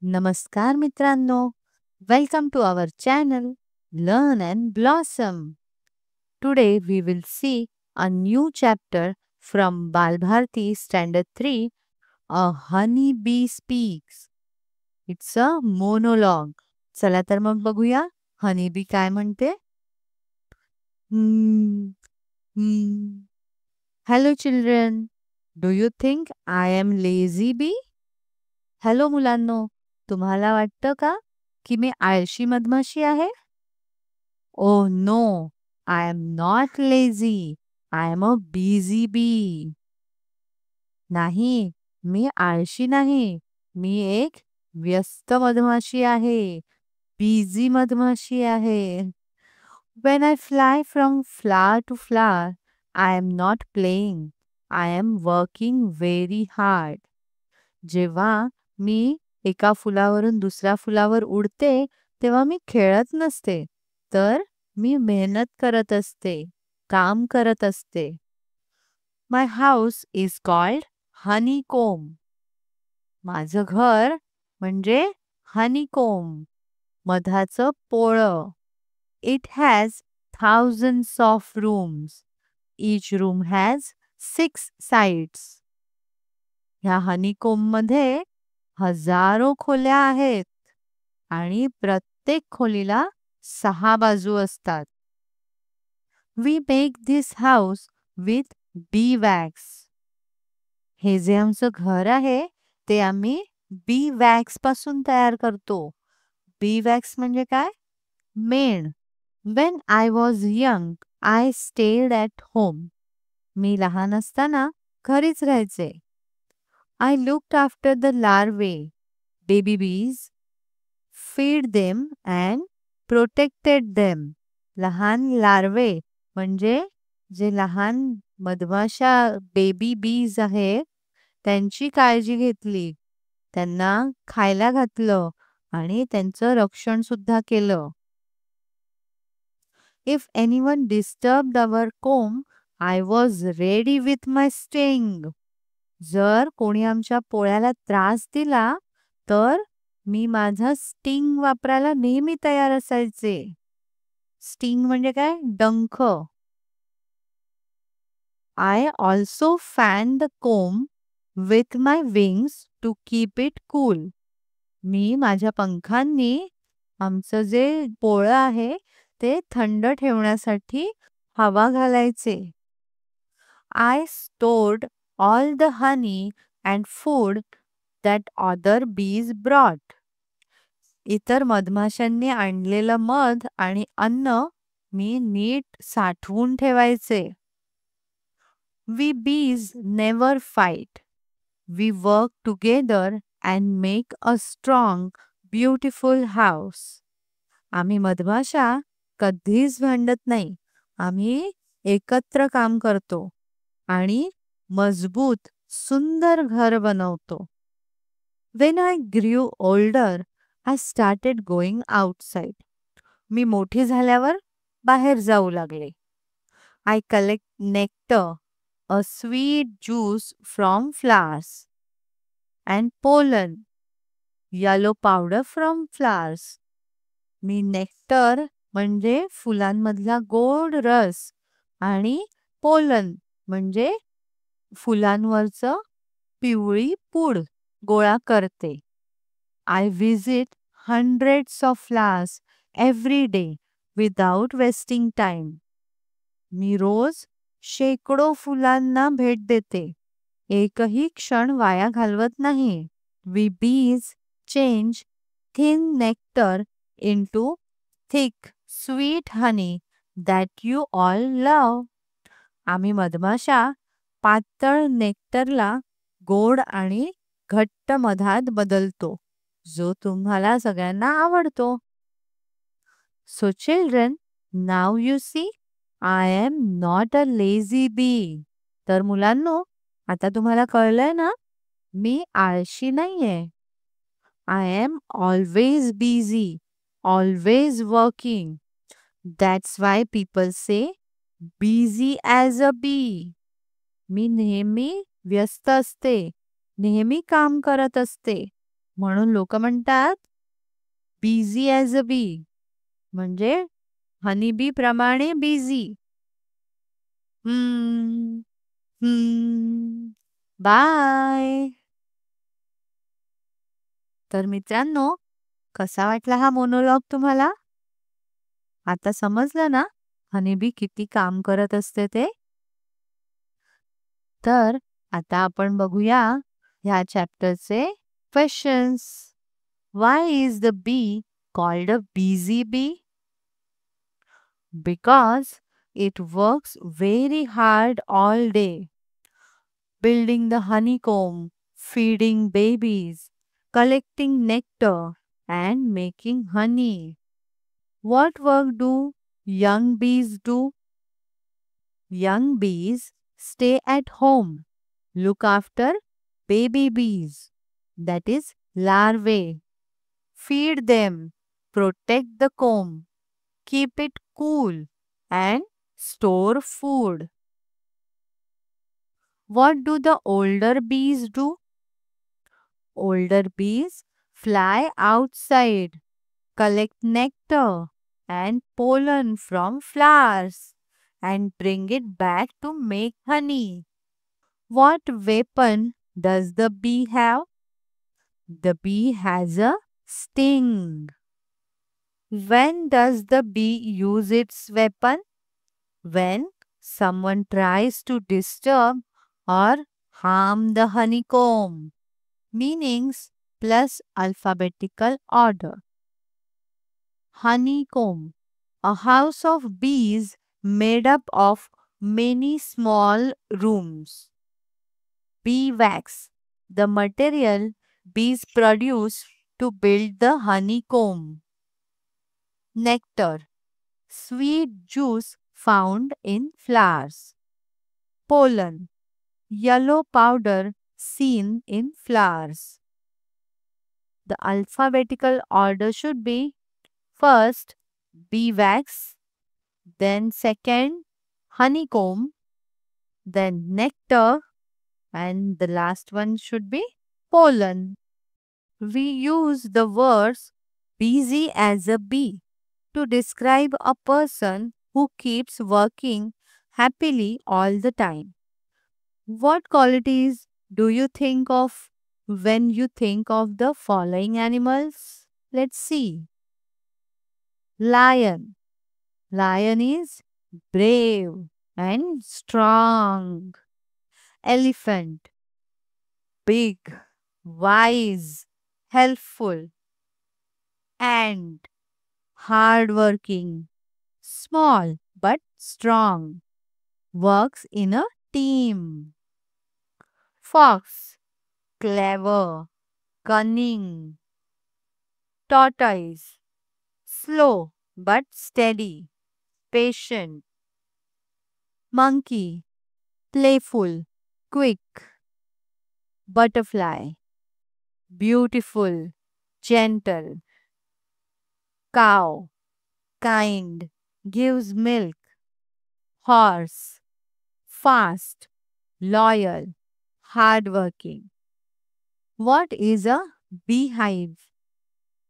नमस्कार मित्रांनो, welcome to our channel Learn and Blossom. Today we will see a new chapter from Balbharti Standard 3, A Honey Bee Speaks. It's a monologue. चला तर मग बघूया honey bee काय म्हणते. Hello children, do you think I am lazy bee? Hello मुलांनो, तुम्हाला वाटतं का की मी आळशी मधमाशी आहे? Oh no, I am not lazy. I am a busy bee. नाही, मी आळशी नाही. मी एक व्यस्त मधमाशी आहे. बिझी मधमाशी आहे. When I fly from flower to flower, I am not playing. I am working very hard. जेव्हा मी एका फुलावरून दुसऱ्या फुलावर उडते, तेव्हा मी खेळत नसते, तर मी मेहनत करत असते, काम करत असते. My house is called honeycomb. माझं घर म्हणजे honeycomb, मधाचं पोळं. It has thousands of rooms. Each room has 6 sides. ह्या हनीकोम्बमध्ये हजारो खोल्या आहेत आणि प्रत्येक खोलीला 6 बाजू असतात. We make this house with bee wax. हे जे आमचं घर आहे ते आम्ही बी वॅक्स पासून तयार करतो. बी वॅक्स म्हणजे काय? मेण. When I was young, I stayed at home. मी लहान असताना घरीच राहायचे. I looked after the larvae, baby bees, feed them and protected them. लहान लार्वे म्हणजे जे लहान मधमाशा बेबी बीज आहेत त्यांची काळजी घेतली, त्यांना खायला घातलं आणि त्यांचं रक्षण सुद्धा केलं. If anyone disturbed our comb, I was ready with my sting. जर कोणी आमच्या पोळ्याला त्रास दिला तर मी माझा स्टिंग वापरायला नेहमी तयार असायचे. स्टिंग म्हणजे काय? डंख. I also fanned the comb with my wings to keep it cool. मी माझ्या पंखांनी आमचं जे पोळं आहे ते थंड ठेवण्यासाठी हवा घालायचे. I stored all the honey and food that other bees brought. इतर मधमाशांनी आणलेलं मध आणि अन्न मी नीट साठवून ठेवायचे. We bees never fight. We work together and make a strong, beautiful house. आम्ही मधमाशा कधीच भांडत नाही. आम्ही एकत्र काम करतो आणि मजबूत, सुंदर घर बनवतो. When I grew older, I started going outside. मी मोठी झाल्यावर बाहेर जाऊ लागले. I collect nectar, a sweet juice from flowers, and pollen, yellow powder from flowers. Me nectar म्हणजे फुलांमधला गोड रस आणि पोलन म्हणजे फुलांवरचं पिवळी पूड गोळा करते. I visit hundreds of flowers every day without wasting time. मी रोज शेकडो फुलांना भेट देते. एकही क्षण वाया घालवत नाही. We bees change thin nectar into thick, sweet honey that you all love. आम्ही मधमाशा पातळ नेक्टरला गोड आणि घट्ट मधात बदलतो, जो तुम्हाला सगळ्यांना आवडतो. So children, now you see, I am not a lazy bee. तर मुलांनो, आता तुम्हाला कळलंय ना, मी आळशी नाहीये. I am always busy, always working. That's why people say, busy as a bee. मी नेहमी व्यस्त असते, नेहमी काम करत असते. म्हणून लोक म्हणतात बिझी ॲज अ बी, म्हणजे हनी बी प्रमाणे बिझी. बाय. तर मित्रांनो, कसा वाटला हा मोनोलॉग तुम्हाला? आता समजलं ना हनीबी किती काम करत असते ते? तर आता आपण बघूया ह्या चॅप्टरचे questions. Why is the bee called a busy bee? Because it works very hard all day, building the honeycomb, feeding babies, collecting nectar, and making honey. What work do young bees do? Young bees stay at home, look after baby bees, that is larvae, feed them, protect the comb, keep it cool, and store food. What do the older bees do? Older bees fly outside, collect nectar and pollen from flowers, and bring it back to make honey. What weapon does the bee have? The bee has a sting. When does the bee use its weapon? When someone tries to disturb or harm the honeycomb. Meanings plus alphabetical order. Honeycomb, a house of bees made up of many small rooms. Bee wax, the material bees produce to build the honeycomb. Nectar, sweet juice found in flowers. Pollen, yellow powder seen in flowers. The alphabetical order should be first bee wax, then second honeycomb, then nectar, and the last one should be pollen. We use the words busy as a bee to describe a person who keeps working happily all the time. What qualities do you think of when you think of the following animals? Let's see. Lion. Lion is brave and strong. Elephant. Big, wise, helpful. Ant. Hardworking. Small but strong. Works in a team. Fox. Clever, cunning. Tortoise. Slow but steady, patient. Monkey. Playful, quick. Butterfly. Beautiful, gentle. Cow. Kind, gives milk. Horse. Fast, loyal, hardworking. What is a beehive?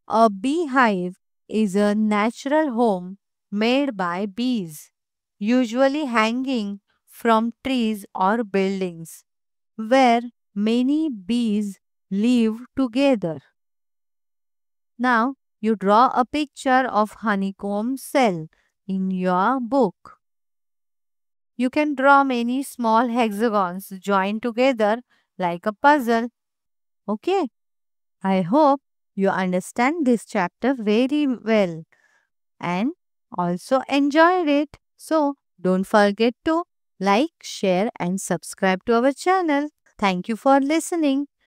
A beehive is a natural home made by bees, usually hanging from trees or buildings, where many bees live together. Now, you draw a picture of honeycomb cell in your book. You can draw many small hexagons joined together like a puzzle. Okay, I hope you understand this chapter very well and also enjoyed it. So, don't forget to like, share, and subscribe to our channel. Thank you for listening.